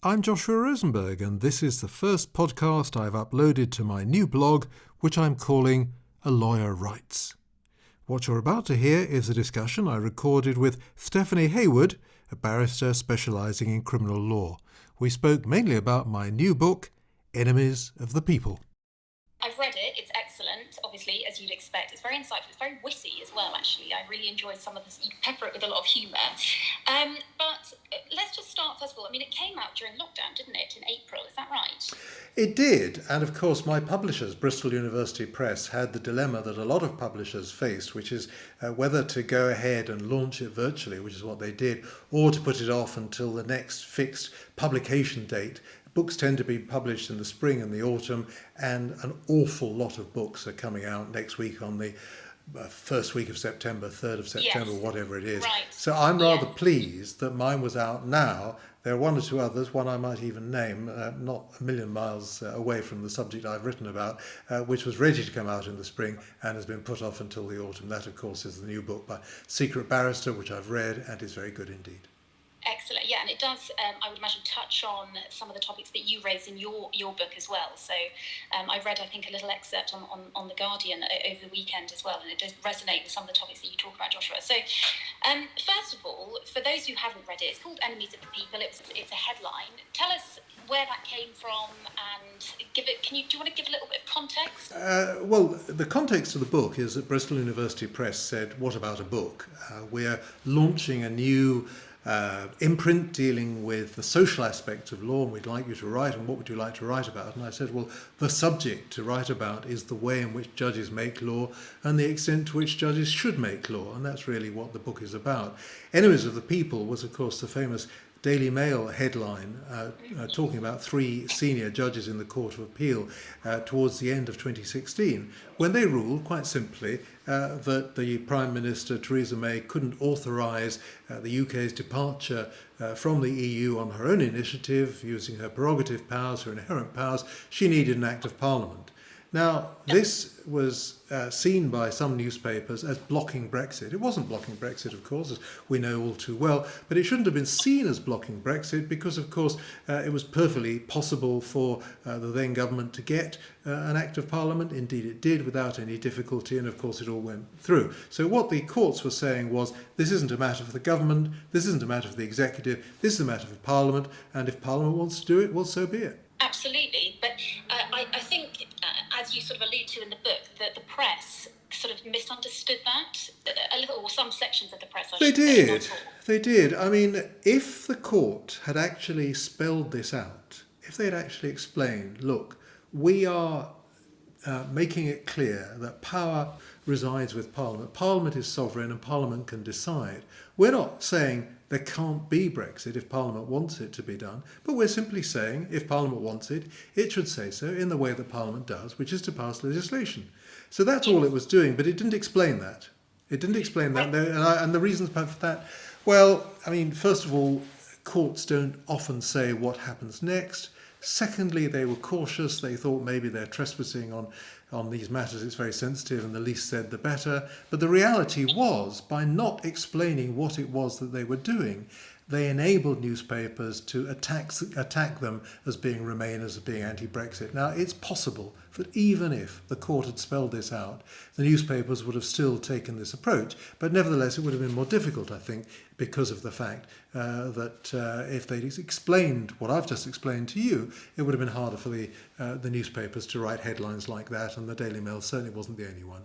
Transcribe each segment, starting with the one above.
I'm Joshua Rosenberg, and this is the first podcast I've uploaded to my new blog, which I'm calling A Lawyer Writes. What you're about to hear is a discussion I recorded with Stephanie Hayward, a barrister specialising in criminal law. We spoke mainly about my new book, Enemies of the People. I've read it, it's excellent, obviously, as you'd expect. It's very insightful, it's very witty as well, actually. I really enjoyed some of this. You pepper it with a lot of humour. But let's just start, first of all. I mean, it came out during lockdown, didn't it, in April? Is that right? It did, and of course my publishers, Bristol University Press, had the dilemma that a lot of publishers faced, which is whether to go ahead and launch it virtually, which is what they did, or to put it off until the next fixed publication date. Books tend to be published in the spring and the autumn, and an awful lot of books are coming out next week on the first week of September, 3rd of September, Yes. whatever it is. Right. So I'm rather pleased that mine was out now. There are one or two others, one I might even name, not a million miles away from the subject I've written about, which was ready to come out in the spring and has been put off until the autumn. That, of course, is the new book by Secret Barrister, which I've read and is very good indeed. Excellent, yeah, and it does, I would imagine, touch on some of the topics that you raise in your book as well. So I read, I think, a little excerpt on The Guardian over the weekend as well, and it does resonate with some of the topics that you talk about, Joshua. So first of all, for those who haven't read it, it's called Enemies of the People. It's a headline. Tell us where that came from, and do you want to give a little bit of context? Well, the context of the book is that Bristol University Press said, what about a book? We're launching a new imprint dealing with the social aspects of law, and we'd like you to write, and what would you like to write about? And I said, well, the subject to write about is the way in which judges make law and the extent to which judges should make law, and that's really what the book is about. Enemies of the People was, of course, the famous Daily Mail headline talking about three senior judges in the Court of Appeal towards the end of 2016, when they ruled, quite simply, that the Prime Minister, Theresa May, couldn't authorise the UK's departure from the EU on her own initiative, using her prerogative powers, her inherent powers. She needed an Act of Parliament. Now, this was seen by some newspapers as blocking Brexit. It wasn't blocking Brexit, of course, as we know all too well, but it shouldn't have been seen as blocking Brexit because, of course, it was perfectly possible for the then government to get an Act of Parliament. Indeed, it did without any difficulty, and of course it all went through. So what the courts were saying was, this isn't a matter for the government, this isn't a matter for the executive, this is a matter for Parliament, and if Parliament wants to do it, well, so be it. Absolutely, but I think, as you sort of allude to in the book, that the press sort of misunderstood that a little, or some sections of the press. They did. I mean, if the court had actually spelled this out, if they had actually explained, look, we are making it clear that power resides with Parliament. Parliament is sovereign and Parliament can decide. We're not saying there can't be Brexit if Parliament wants it to be done, but we're simply saying if Parliament wants it, it should say so in the way that Parliament does, which is to pass legislation. So that's all it was doing, but it didn't explain that. It didn't explain that, and the reasons for that, well, I mean, first of all, courts don't often say what happens next. Secondly, they were cautious. They thought maybe they're trespassing on these matters. It's very sensitive, and the least said the better. But the reality was, by not explaining what it was that they were doing, they enabled newspapers to attack them as being Remainers, as being anti-Brexit. Now, it's possible that even if the court had spelled this out, the newspapers would have still taken this approach. But nevertheless, it would have been more difficult, I think, because of the fact that if they'd explained what I've just explained to you, it would have been harder for the newspapers to write headlines like that, and the Daily Mail certainly wasn't the only one.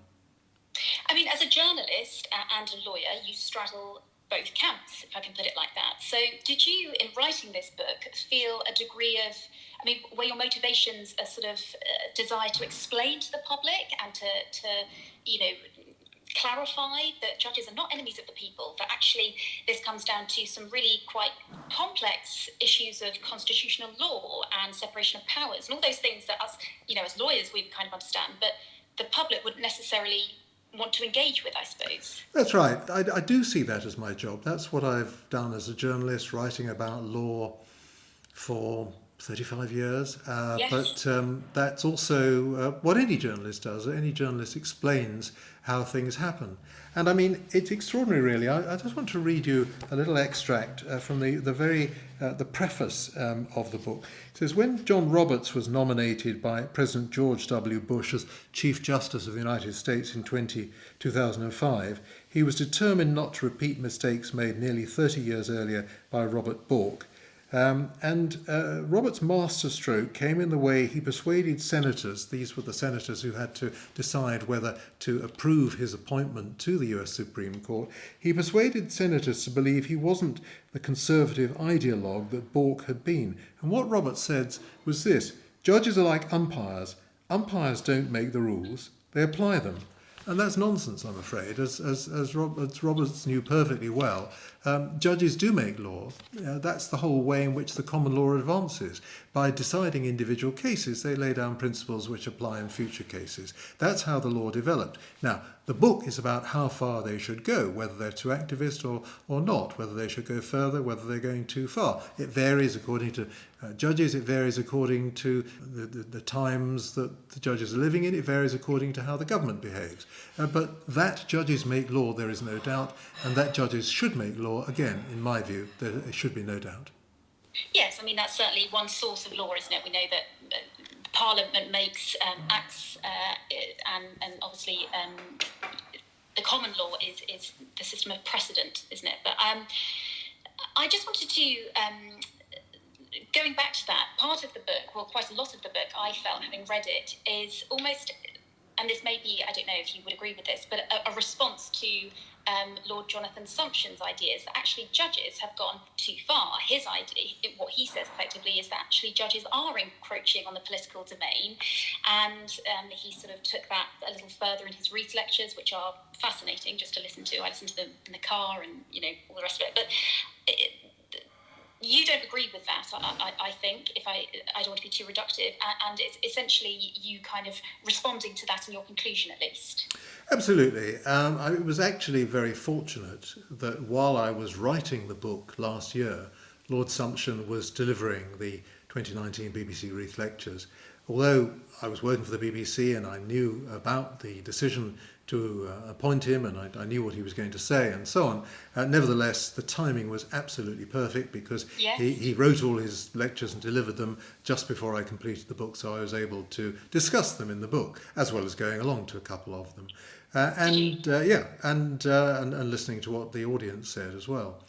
I mean, as a journalist and a lawyer, you straddle both camps, if I can put it like that. So did you, in writing this book, feel a degree of, I mean, were your motivations a sort of desire to explain to the public and to clarify that judges are not enemies of the people, that actually this comes down to some really quite complex issues of constitutional law and separation of powers and all those things that us, as lawyers, we kind of understand, but the public wouldn't necessarily want to engage with, I suppose. That's right. I do see that as my job. That's what I've done as a journalist, writing about law for 35 years, Yes. but that's also what any journalist does. Any journalist explains how things happen. And I mean, it's extraordinary, really. I just want to read you a little extract from the preface of the book. It says, when John Roberts was nominated by President George W. Bush as Chief Justice of the United States in 2005, he was determined not to repeat mistakes made nearly 30 years earlier by Robert Bork. Robert's masterstroke came in the way he persuaded senators, these were the senators who had to decide whether to approve his appointment to the US Supreme Court, he persuaded senators to believe he wasn't the conservative ideologue that Bork had been. And what Roberts said was this: judges are like umpires. Umpires don't make the rules, they apply them. And that's nonsense, I'm afraid, as Roberts knew perfectly well. Judges do make law. That's the whole way in which the common law advances. By deciding individual cases, they lay down principles which apply in future cases. That's how the law developed. Now, the book is about how far they should go, whether they're too activist or not, whether they should go further, whether they're going too far. It varies according to judges, it varies according to the times that the judges are living in, it varies according to how the government behaves. But that judges make law, there is no doubt, and that judges should make law, again, in my view, there should be no doubt. Yes, I mean, that's certainly one source of law, isn't it? We know that Parliament makes acts, and obviously the common law is the system of precedent, isn't it? But I just wanted to, going back to that, part of the book, well, quite a lot of the book, I felt, having read it, is almost, and this may be, I don't know if you would agree with this, but a response to Lord Jonathan Sumption's ideas that actually judges have gone too far. His idea, what he says effectively, is that actually judges are encroaching on the political domain, and he sort of took that a little further in his Reith lectures, which are fascinating just to listen to. I listen to them in the car and, you know, all the rest of it. But you don't agree with that, I think, if I don't want to be too reductive, and it's essentially you kind of responding to that in your conclusion, at least. Absolutely. I was actually very fortunate that while I was writing the book last year, Lord Sumption was delivering the 2019 BBC Reith Lectures. Although I was working for the BBC and I knew about the decision to appoint him, and I knew what he was going to say and so on, nevertheless, the timing was absolutely perfect because yes. he wrote all his lectures and delivered them just before I completed the book, so I was able to discuss them in the book, as well as going along to a couple of them. And listening to what the audience said as well.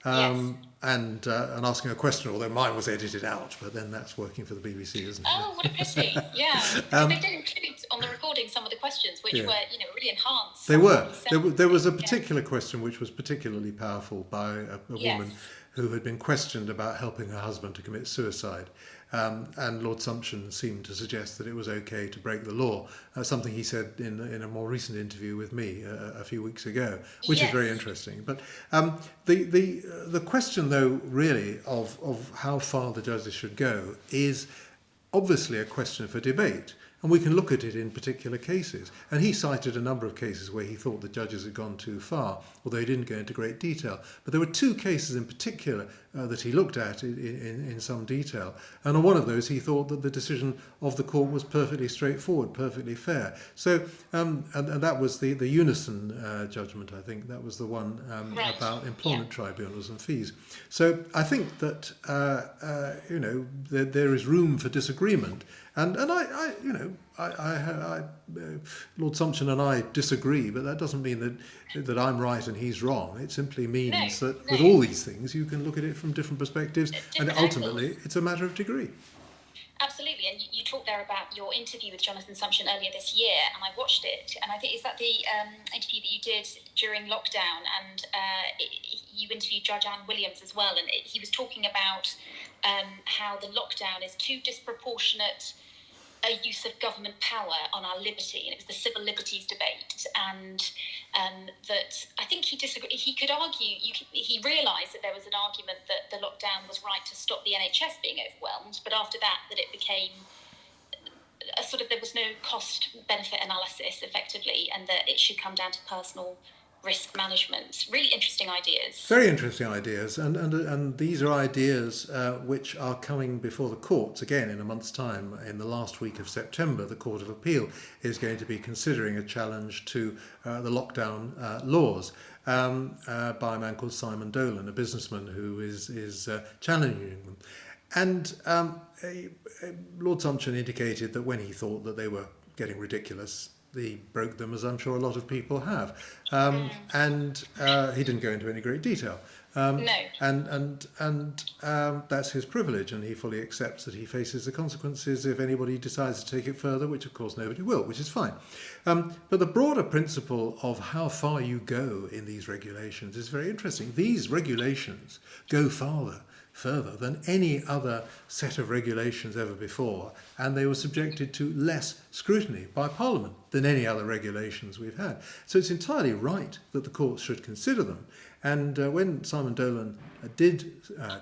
Yes. And asking a question, although mine was edited out, but then that's working for the BBC, isn't it? Oh, what a pity! Yeah, because they did include on the recording some of the questions, which were, you know, really enhanced. They were. There was a particular question which was particularly powerful by a woman who had been questioned about helping her husband to commit suicide. And Lord Sumption seemed to suggest that it was okay to break the law, something he said in a more recent interview with me a few weeks ago, which is very interesting. But the question, though, really, of how far the judges should go is obviously a question for debate. And we can look at it in particular cases. And he cited a number of cases where he thought the judges had gone too far, although he didn't go into great detail. But there were two cases in particular that he looked at in some detail. And on one of those, he thought that the decision of the court was perfectly straightforward, perfectly fair. So, and that was the Unison judgment, I think. That was the one about employment tribunals and fees. So I think that, there is room for disagreement. And Lord Sumption and I disagree, but that doesn't mean that I'm right and he's wrong. It simply means that with all these things, you can look at it from different perspectives, and ultimately, it's a matter of degree. Absolutely, and you talked there about your interview with Jonathan Sumption earlier this year, and I watched it, and I think, is that the interview that you did during lockdown, and you interviewed Judge Anne Williams as well, and he was talking about how the lockdown is too disproportionate a use of government power on our liberty, and it was the civil liberties debate, and that I think he disagreed. He could argue, he realised that there was an argument that the lockdown was right to stop the NHS being overwhelmed, but after that it became a sort of, there was no cost-benefit analysis effectively, and that it should come down to personal risk management. Really interesting ideas. Very interesting ideas, and these are ideas which are coming before the courts again in a month's time. In the last week of September, the Court of Appeal is going to be considering a challenge to the lockdown laws by a man called Simon Dolan, a businessman who is challenging them. And Lord Sumption indicated that when he thought that they were getting ridiculous, he broke them, as I'm sure a lot of people have. And he didn't go into any great detail. No. And that's his privilege, and he fully accepts that he faces the consequences if anybody decides to take it further, which of course nobody will, which is fine. But the broader principle of how far you go in these regulations is very interesting. These regulations go further than any other set of regulations ever before, and they were subjected to less scrutiny by Parliament than any other regulations we've had. So it's entirely right that the courts should consider them. And when Simon Dolan did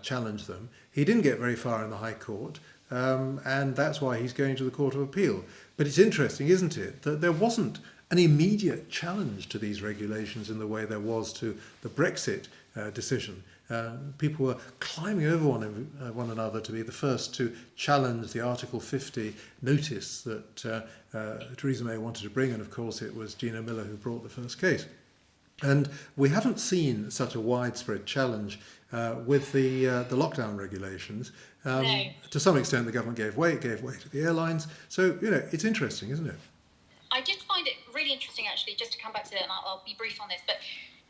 challenge them, he didn't get very far in the High Court, and that's why he's going to the Court of Appeal. But it's interesting, isn't it, that there wasn't an immediate challenge to these regulations in the way there was to the Brexit decision. People were climbing over one another to be the first to challenge the Article 50 notice that Theresa May wanted to bring, and of course it was Gina Miller who brought the first case. And we haven't seen such a widespread challenge with the lockdown regulations. No. To some extent the government gave way to the airlines. So, it's interesting, isn't it? I did find it really interesting, actually, just to come back to it, and I'll be brief on this, but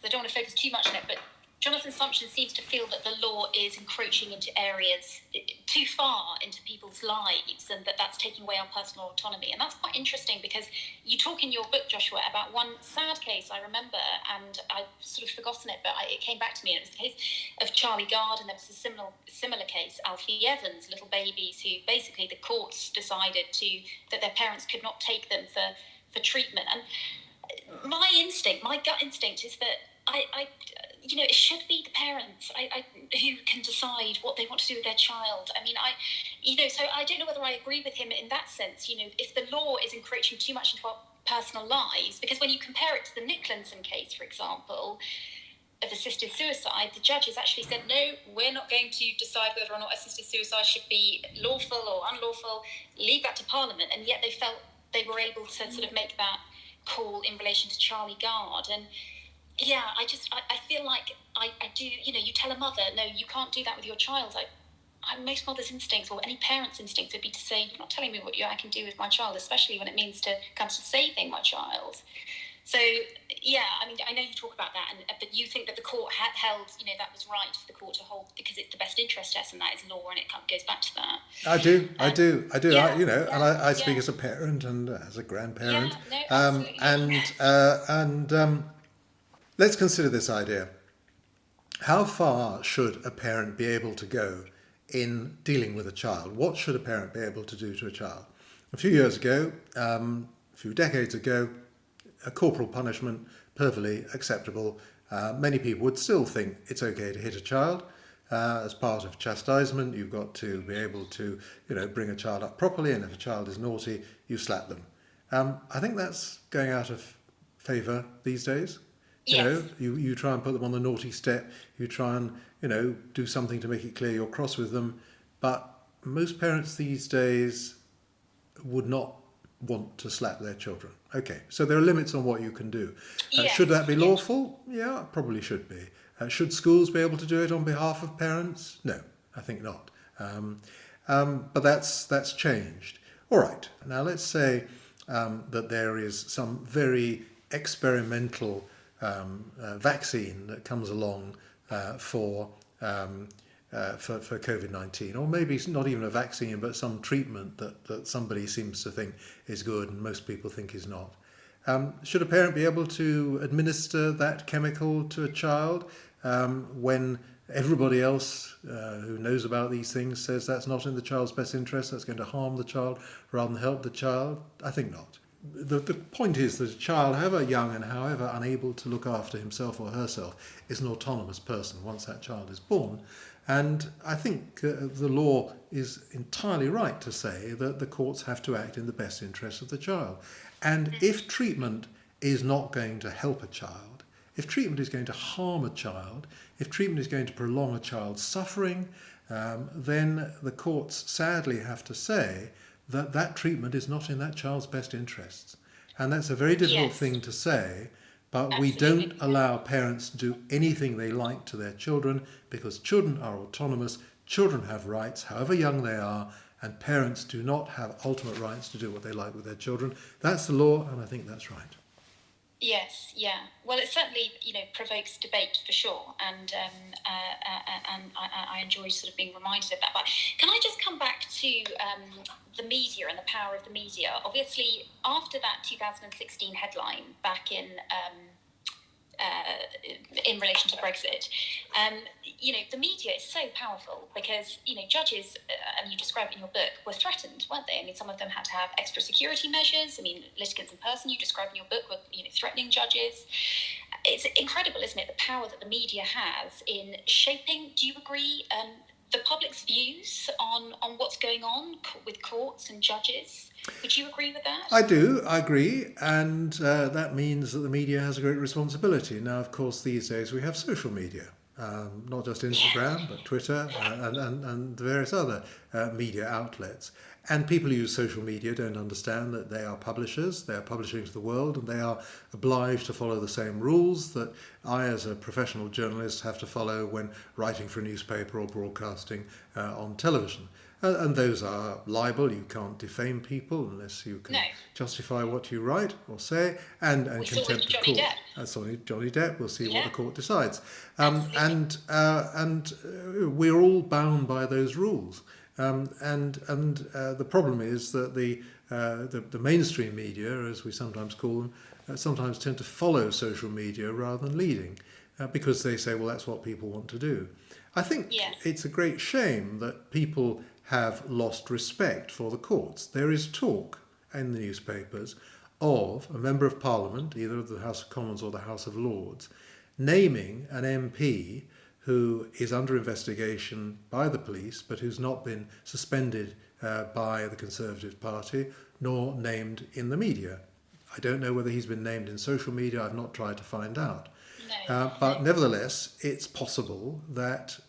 I don't want to focus too much on it, but Jonathan Sumption seems to feel that the law is encroaching into areas too far into people's lives, and that's taking away our personal autonomy. And that's quite interesting, because you talk in your book, Joshua, about one sad case I remember, and I've sort of forgotten it, but it came back to me, and it was the case of Charlie Gard, and there was a similar case, Alfie Evans, little babies who basically the courts decided that their parents could not take them for treatment. And my gut instinct is that it should be the parents who can decide what they want to do with their child. I mean, so I don't know whether I agree with him in that sense. If the law is encroaching too much into our personal lives, because when you compare it to the Nicklinson case, for example, of assisted suicide, the judges actually said, no, we're not going to decide whether or not assisted suicide should be lawful or unlawful, leave that to Parliament. And yet they felt they were able to sort of make that call in relation to Charlie Gard. And yeah, I feel like I do, you tell a mother, no, you can't do that with your child. Most mothers' instincts, or any parent's instincts, would be to say, you're not telling me what I can do with my child, especially when it means comes to saving my child. So, yeah, I mean, I know you talk about that, but you think that the court held, that was right for the court to hold, because it's the best interest test, and that is law, and it goes back to that. I do. Yeah, and I speak as a parent and as a grandparent. Yeah, no, absolutely. Let's consider this idea. How far should a parent be able to go in dealing with a child? What should a parent be able to do to a child? A few years ago, a few decades ago, a corporal punishment, perfectly acceptable. Many people would still think it's okay to hit a child. As part of chastisement, you've got to be able to, bring a child up properly, and if a child is naughty, you slap them. I think that's going out of favour these days. Yes. You try and put them on the naughty step. You try and, do something to make it clear you're cross with them. But most parents these days would not want to slap their children. Okay, so there are limits on what you can do. Yes. Should that be lawful? Yeah, probably should be. Should schools be able to do it on behalf of parents? No, I think not. But that's changed. All right, now let's say that there is some very experimental vaccine that comes along for COVID-19, or maybe it's not even a vaccine, but some treatment that somebody seems to think is good and most people think is not. Should a parent be able to administer that chemical to a child when everybody else who knows about these things says that's not in the child's best interest, that's going to harm the child rather than help the child? I think not. The point is that a child, however young and however unable to look after himself or herself, is an autonomous person once that child is born. And I think the law is entirely right to say that the courts have to act in the best interest of the child. And if treatment is not going to help a child, If treatment is going to harm a child, if treatment is going to prolong a child's suffering, then the courts sadly have to say that that treatment is not in that child's best interests. And that's a very difficult Yes, thing to say, but we absolutely. don't allow parents to do anything they like to their children because children are autonomous, children have rights, however young they are, and parents do not have ultimate rights to do what they like with their children. That's the law, and I think that's right. Yes, yeah. Well, it certainly, provokes debate for sure, and I enjoy sort of being reminded of that. But can I just come back to the media and the power of the media? Obviously, after that 2016 headline back in relation to Brexit, the media is so powerful because, judges, and you describe it in your book, were threatened, weren't they? I mean, some of them had to have extra security measures. I mean, litigants in person, you describe in your book, were, threatening judges. It's incredible, isn't it, the power that the media has in shaping, do you agree, the public's views on what's going on with courts and judges? Would you agree with that? I do, I agree, and that means that the media has a great responsibility. Now, of course, these days we have social media, not just Instagram, but Twitter and various other media outlets. And people who use social media don't understand that they are publishers, they are publishing to the world, and they are obliged to follow the same rules that I, as a professional journalist, have to follow when writing for a newspaper or broadcasting on television. And those are libel. You can't defame people unless you can justify what you write or say, and We saw it with contempt of Johnny court. Depp. That's only Johnny Depp. We'll see what Yeah. the court decides. Absolutely. And we're all bound by those rules. The problem is that the mainstream media, as we sometimes call them, sometimes tend to follow social media rather than leading, because they say, well, that's what people want to do. I think Yes. it's a great shame that people have lost respect for the courts. There is talk in the newspapers of a member of Parliament, either of the House of Commons or the House of Lords, naming an MP who is under investigation by the police but who's not been suspended by the Conservative Party nor named in the media. I don't know whether he's been named in social media. I've not tried to find out. But nevertheless, it's possible that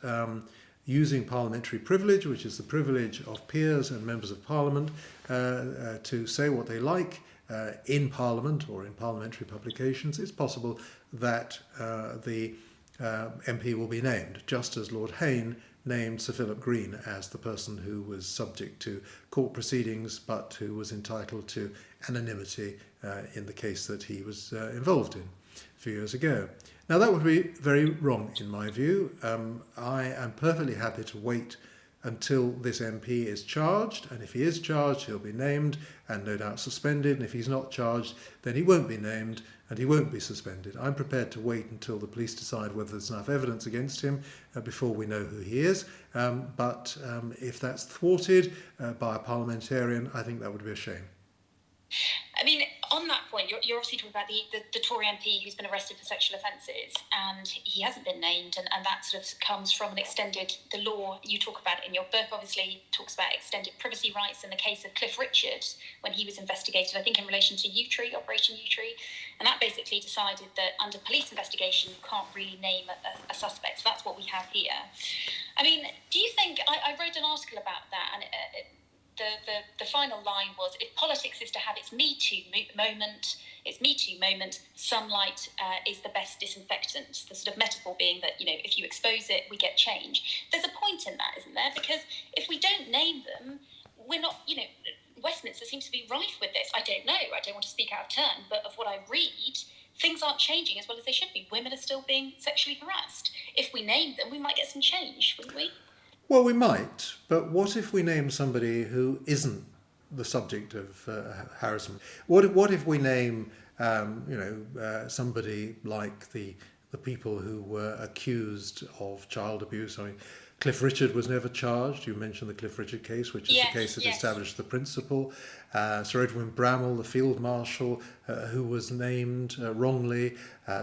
using parliamentary privilege, which is the privilege of peers and members of Parliament to say what they like in Parliament or in parliamentary publications, it's possible that the MP will be named, just as Lord Hayne named Sir Philip Green as the person who was subject to court proceedings but who was entitled to anonymity in the case that he was involved in a few years ago. Now, that would be very wrong in my view. I am perfectly happy to wait until this MP is charged, and if he is charged, he'll be named and no doubt suspended, and if he's not charged, then he won't be named and he won't be suspended. I'm prepared to wait until the police decide whether there's enough evidence against him before we know who he is, but if that's thwarted by a parliamentarian, I think that would be a shame. I mean, on that point, you're obviously talking about the Tory MP who's been arrested for sexual offences, and he hasn't been named, and that sort of comes from the law you talk about in your book, obviously talks about extended privacy rights in the case of Cliff Richard when he was investigated, I think in relation to Operation Yewtree, and that basically decided that under police investigation you can't really name a suspect, so that's what we have here. I mean, do you think, I read an article about that, and the final line was, if politics is to have its Me Too moment, sunlight is the best disinfectant. The sort of metaphor being that, if you expose it, we get change. There's a point in that, isn't there? Because if we don't name them, we're not, Westminster seems to be rife with this. I don't know. I don't want to speak out of turn, but of what I read, things aren't changing as well as they should be. Women are still being sexually harassed. If we name them, we might get some change, wouldn't we? Well, we might, but what if we name somebody who isn't the subject of harassment? What if we name, somebody like the people who were accused of child abuse? I mean, Cliff Richard was never charged. You mentioned the Cliff Richard case, which is Yes, the case that yes. established the principle. Sir Edwin Bramall, the Field Marshal, who was named wrongly.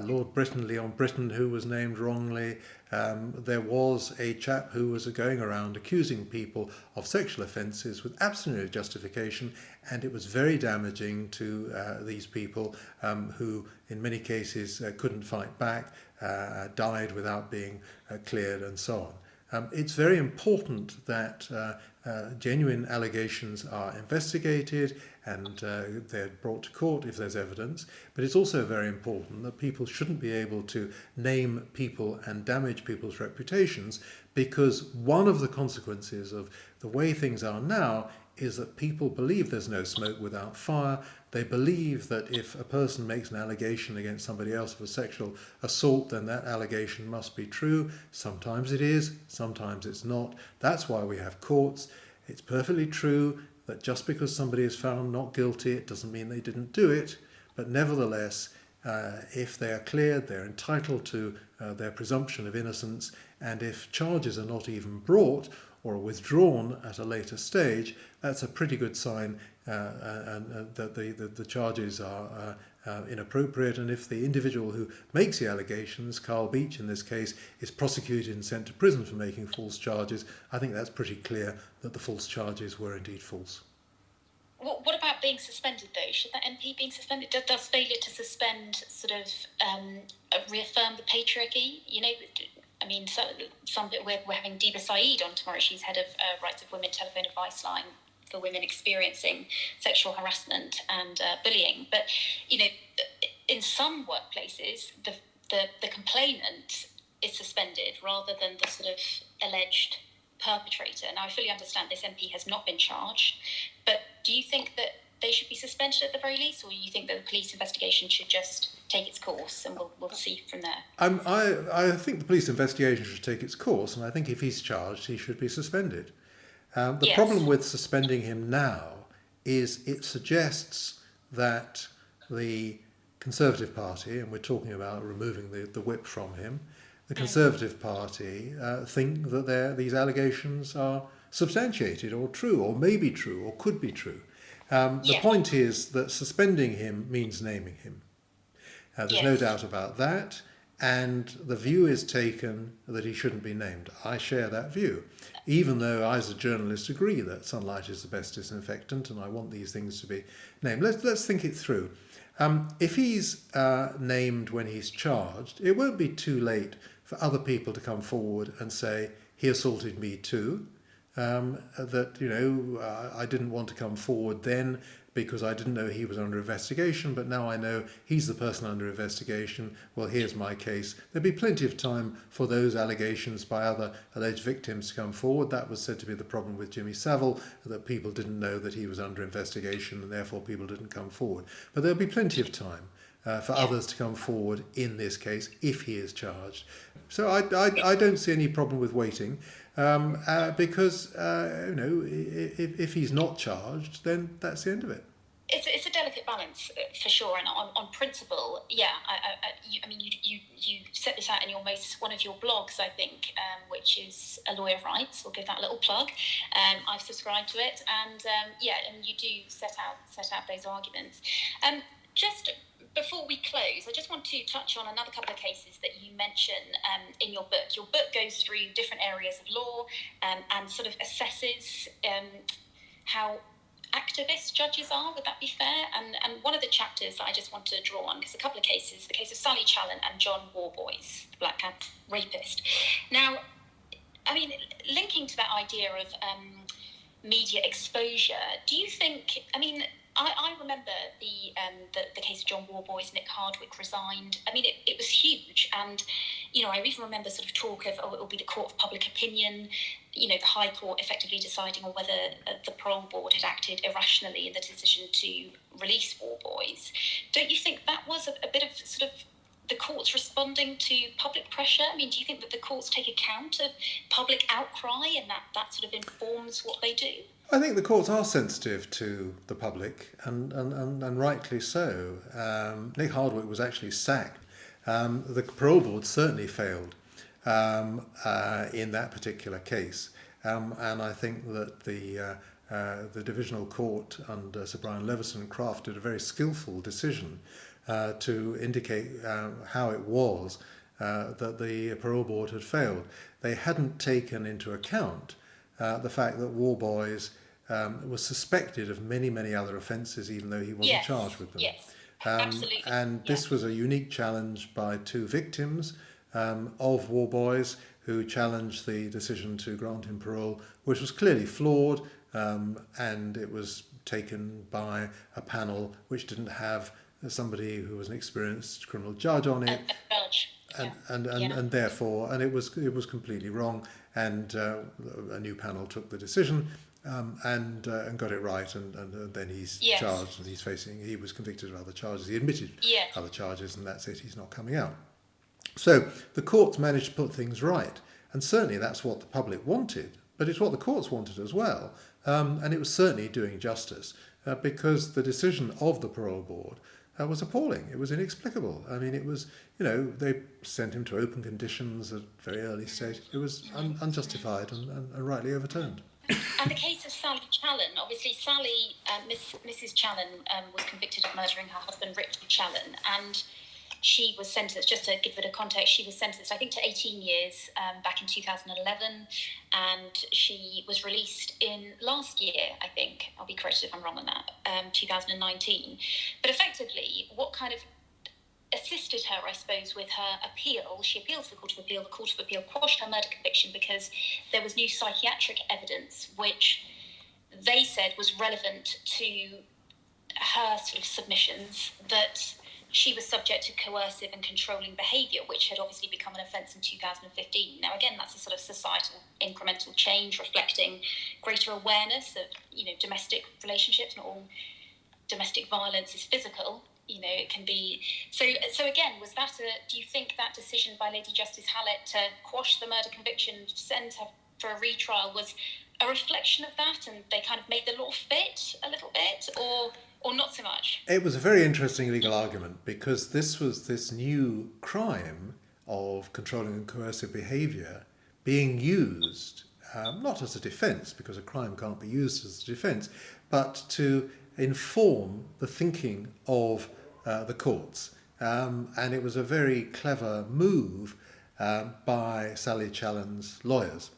Lord Britton, Leon Britton, who was named wrongly. There was a chap who was going around accusing people of sexual offences with absolute justification, and it was very damaging to these people who, in many cases, couldn't fight back, died without being cleared, and so on. It's very important that genuine allegations are investigated and they're brought to court if there's evidence, but it's also very important that people shouldn't be able to name people and damage people's reputations, because one of the consequences of the way things are now is that people believe there's no smoke without fire. They believe that if a person makes an allegation against somebody else of a sexual assault, then that allegation must be true. Sometimes it is, sometimes it's not. That's why we have courts. It's perfectly true that just because somebody is found not guilty, it doesn't mean they didn't do it. But nevertheless, if they are cleared, they're entitled to their presumption of innocence. And if charges are not even brought or withdrawn at a later stage, that's a pretty good sign that the charges are inappropriate. And if the individual who makes the allegations, Carl Beech in this case, is prosecuted and sent to prison for making false charges, I think that's pretty clear that the false charges were indeed false. What about being suspended, though? Should that MP being suspended? Does failure to suspend sort of reaffirm the patriarchy? You know, I mean, we're having Diba Saeed on tomorrow. She's head of Rights of Women telephone advice line for women experiencing sexual harassment and bullying. But, you know, in some workplaces, the complainant is suspended rather than the sort of alleged perpetrator. Now, I fully understand this MP has not been charged, but do you think that they should be suspended at the very least, or do you think that the police investigation should just take its course and we'll see from there? I think the police investigation should take its course, and I think if he's charged, he should be suspended. The problem with suspending him now is it suggests that the Conservative Party, and we're talking about removing the whip from him, the Conservative Party think that these allegations are substantiated or true, or may be true, or could be true. The point is that suspending him means naming him. There's no doubt about that, and the view is taken that he shouldn't be named. I share that view, even though I as a journalist agree that sunlight is the best disinfectant and I want these things to be named. Let's think it through. If he's named when he's charged, it won't be too late for other people to come forward and say, he assaulted me too. That, you know, I didn't want to come forward then because I didn't know he was under investigation, but now I know he's the person under investigation. Well, here's my case. There'll be plenty of time for those allegations by other alleged victims to come forward. That was said to be the problem with Jimmy Savile, that people didn't know that he was under investigation and therefore people didn't come forward. But there'll be plenty of time for others to come forward in this case if he is charged. So I don't see any problem with waiting. Because you know, if he's not charged, then that's the end of it. It's a delicate balance for sure, and on principle, yeah. I mean, you set this out in one of your blogs, I think, which is A Lawyer of Rights. We'll give that a little plug. I've subscribed to it, and and you do set out those arguments. Just before we close, I just want to touch on another couple of cases that you mention in your book. Your book goes through different areas of law and sort of assesses how activist judges are. Would that be fair? And one of the chapters that I just want to draw on, because a couple of cases, the case of Sally Challen and John Warboys, the Black Cat rapist. Now, I mean, linking to that idea of media exposure, do you think, I mean, I remember the case of John Warboys. Nick Hardwick resigned. I mean, it was huge, and you know, I even remember sort of talk of it will be the court of public opinion. You know, the High Court effectively deciding on whether the parole board had acted irrationally in the decision to release Warboys. Don't you think that was a bit of sort of the courts responding to public pressure? I mean, do you think that the courts take account of public outcry and that sort of informs what they do? I think the courts are sensitive to the public, and rightly so. Nick Hardwick was actually sacked. The parole board certainly failed. in that particular case. And I think that the Divisional Court under Sir Brian Leveson crafted a very skillful decision to indicate how it was that the parole board had failed. They hadn't taken into account the fact that Worboys was suspected of many, many other offences, even though he wasn't charged with them. Yes, absolutely. And this was a unique challenge by two victims of Worboys who challenged the decision to grant him parole, which was clearly flawed, and it was taken by a panel which didn't have somebody who was an experienced criminal judge on it. A judge. And therefore, and it was completely wrong, and a new panel took the decision and got it right, and then he's charged, and he was convicted of other charges. He admitted other charges, and that's it. He's not coming out. So the courts managed to put things right, and certainly that's what the public wanted, but it's what the courts wanted as well, and it was certainly doing justice because the decision of the parole board was appalling. It was inexplicable. I mean, it was, they sent him to open conditions at a very early stage. It was unjustified and rightly overturned. And the case of Sally Challen, obviously Sally, Mrs. Challen was convicted of murdering her husband, Richard Challen, and she was sentenced, just to give it a context, she was sentenced, I think, to 18 years back in 2011, and she was released in last year, I think. I'll be corrected if I'm wrong on that, 2019. But effectively, what kind of assisted her, I suppose, with her appeal, she appealed to the Court of Appeal. The Court of Appeal quashed her murder conviction because there was new psychiatric evidence which they said was relevant to her sort of submissions, that she was subject to coercive and controlling behaviour, which had obviously become an offence in 2015. Now, again, that's a sort of societal incremental change reflecting greater awareness of, domestic relationships. Not all domestic violence is physical. It can be... So again, do you think that decision by Lady Justice Hallett to quash the murder conviction, send her for a retrial, was a reflection of that, and they kind of made the law fit a little bit, or not so much? It was a very interesting legal argument because this was this new crime of controlling and coercive behaviour being used, not as a defence, because a crime can't be used as a defence, but to inform the thinking of the courts. And it was a very clever move by Sally Challen's lawyers.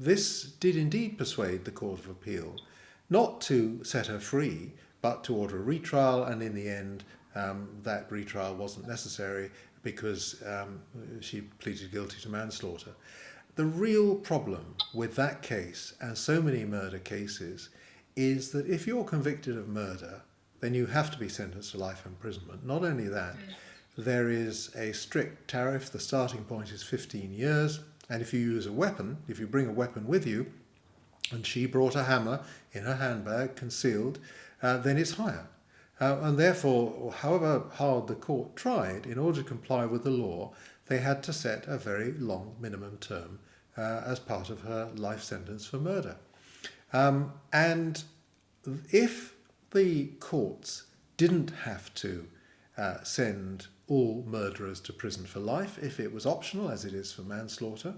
This did indeed persuade the Court of Appeal not to set her free, but to order a retrial, and in the end that retrial wasn't necessary because she pleaded guilty to manslaughter. The real problem with that case, and so many murder cases, is that if you're convicted of murder, then you have to be sentenced to life imprisonment. Not only that, there is a strict tariff. The starting point is 15 years. And if you use a weapon, if you bring a weapon with you, and she brought a hammer in her handbag, concealed, then it's higher. And therefore, however hard the court tried, in order to comply with the law, they had to set a very long minimum term as part of her life sentence for murder. And if the courts didn't have to send all murderers to prison for life, if it was optional, as it is for manslaughter,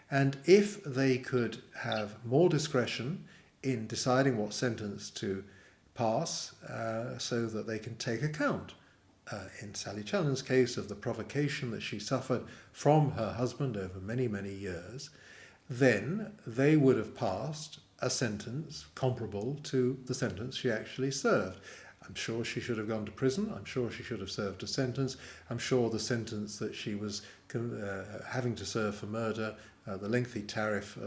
and if they could have more discretion in deciding what sentence to pass so that they can take account, in Sally Challen's case, of the provocation that she suffered from her husband over many, many years, then they would have passed a sentence comparable to the sentence she actually served. I'm sure she should have gone to prison. I'm sure she should have served a sentence. I'm sure the sentence that she was having to serve for murder, the lengthy tariff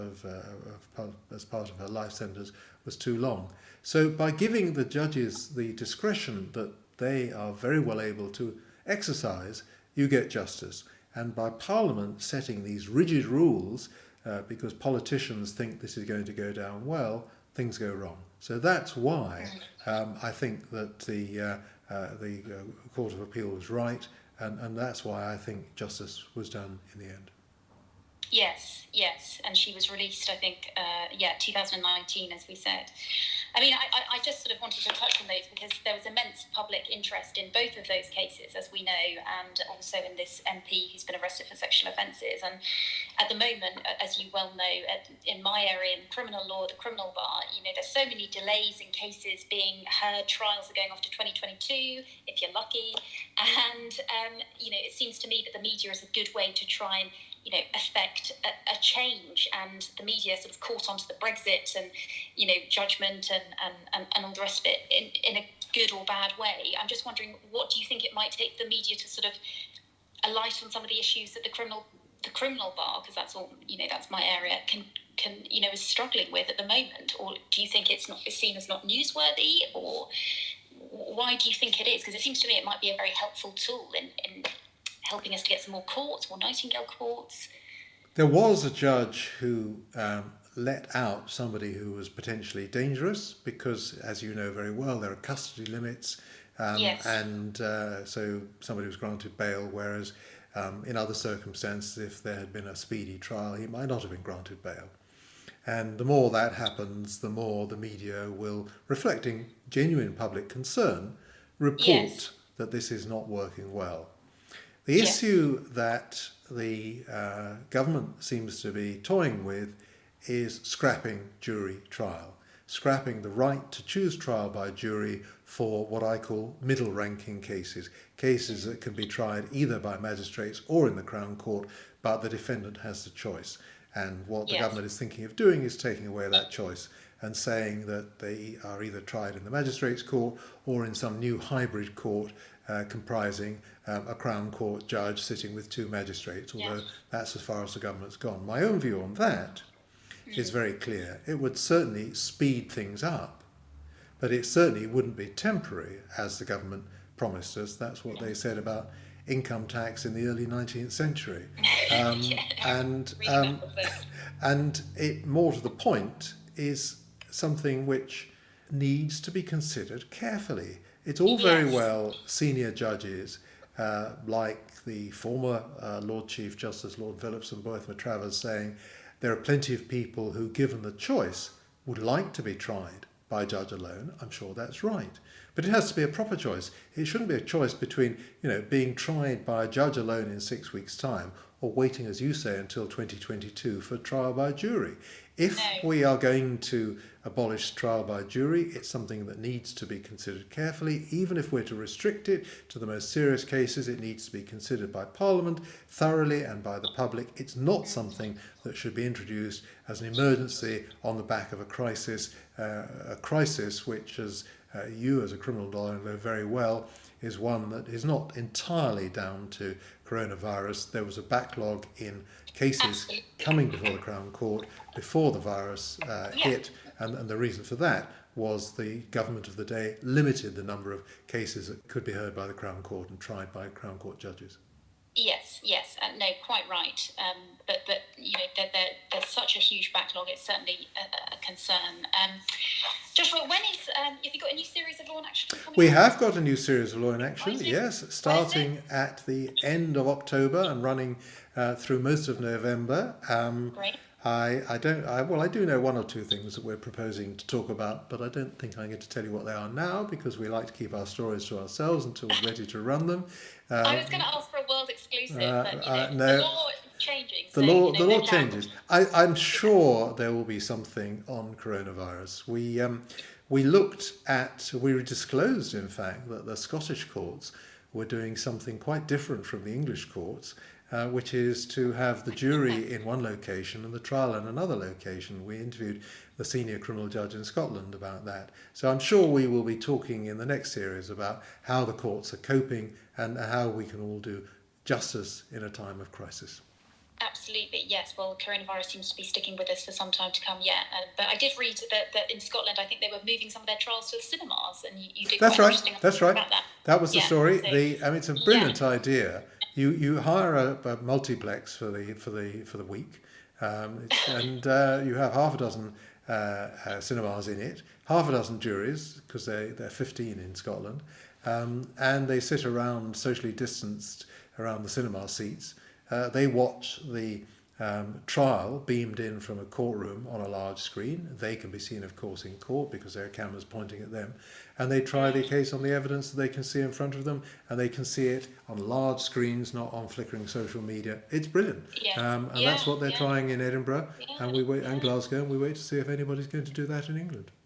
as part of her life sentence, was too long. So by giving the judges the discretion that they are very well able to exercise, you get justice. And by Parliament setting these rigid rules, because politicians think this is going to go down well, things go wrong. So that's why I think that the Court of Appeal was right, and that's why I think justice was done in the end. Yes, and she was released, I think, 2019, as we said. I mean, I just sort of wanted to touch on those because there was immense public interest in both of those cases, as we know, and also in this MP who's been arrested for sexual offences. And at the moment, as you well know, in my area, in criminal law, the criminal bar, there's so many delays in cases being heard. Trials are going off to 2022, if you're lucky. And, it seems to me that the media is a good way to try and affect a change, and the media sort of caught onto the Brexit and judgment and all the rest of it in a good or bad way. I'm just wondering, what do you think it might take the media to sort of alight on some of the issues that the criminal bar, because that's all that's my area, can is struggling with at the moment? Or do you think it's seen as not newsworthy, or why do you think it is? Because it seems to me it might be a very helpful tool in helping us to get some more courts, more Nightingale courts. There was a judge who let out somebody who was potentially dangerous because, as you know very well, there are custody limits. Yes. And so somebody was granted bail, whereas in other circumstances, if there had been a speedy trial, he might not have been granted bail. And the more that happens, the more the media will, reflecting genuine public concern, report that this is not working well. The issue that the government seems to be toying with is scrapping jury trial, scrapping the right to choose trial by jury for what I call middle ranking cases, cases that can be tried either by magistrates or in the Crown Court, but the defendant has the choice. And what the government is thinking of doing is taking away that choice and saying that they are either tried in the magistrates' court or in some new hybrid court comprising a Crown Court judge sitting with two magistrates, although that's as far as the government's gone. My own view on that is very clear. It would certainly speed things up, but it certainly wouldn't be temporary, as the government promised us. That's what they said about income tax in the early 19th century. And it, more to the point, is something which needs to be considered carefully. It's all very well senior judges like the former Lord Chief Justice Lord Phillips and Bertha Travers saying there are plenty of people who, given the choice, would like to be tried by a judge alone. I'm sure that's right. But it has to be a proper choice. It shouldn't be a choice between, being tried by a judge alone in 6 weeks' time or waiting, as you say, until 2022 for trial by jury. If we are going to abolish trial by jury, it's something that needs to be considered carefully. Even if we're to restrict it to the most serious cases, it needs to be considered by Parliament thoroughly and by the public. It's not something that should be introduced as an emergency on the back of a crisis which, as you as a criminal lawyer know very well, is one that is not entirely down to coronavirus. There was a backlog in cases coming before the Crown Court before the virus hit, and the reason for that was the government of the day limited the number of cases that could be heard by the Crown Court and tried by Crown Court judges. Yes, no, quite right. But there's such a huge backlog. It's certainly a concern. Joshua, when is have you got a new series of Law in Action coming? We have got a new series of Law in Action. Yes, starting at the end of October and running through most of November. Great. I do know one or two things that we're proposing to talk about, but I don't think I'm going to tell you what they are now because we like to keep our stories to ourselves until we're ready to run them. I was going to ask for a world exclusive, but no, the law is changing. The law changes. I'm sure there will be something on coronavirus. We disclosed, in fact, that the Scottish courts were doing something quite different from the English courts, which is to have the jury in one location and the trial in another location. We interviewed the senior criminal judge in Scotland about that. So I'm sure we will be talking in the next series about how the courts are coping and how we can all do justice in a time of crisis. Absolutely, yes. Well, coronavirus seems to be sticking with us for some time to come yet. But I did read that in Scotland, I think they were moving some of their trials to the cinemas, and you did quite interesting about that. That was the story. So, it's a brilliant idea. You hire a multiplex for the week, and you have half a dozen cinemas in it, half a dozen juries because they're 15 in Scotland, and they sit around socially distanced around the cinema seats. They watch the trial beamed in from a courtroom on a large screen. They can be seen, of course, in court because there are cameras pointing at them. And they try the case on the evidence that they can see in front of them, and they can see it on large screens, not on flickering social media. It's brilliant. Yeah. And that's what they're trying in Edinburgh Yeah. and Glasgow, and we wait to see if anybody's going to do that in England.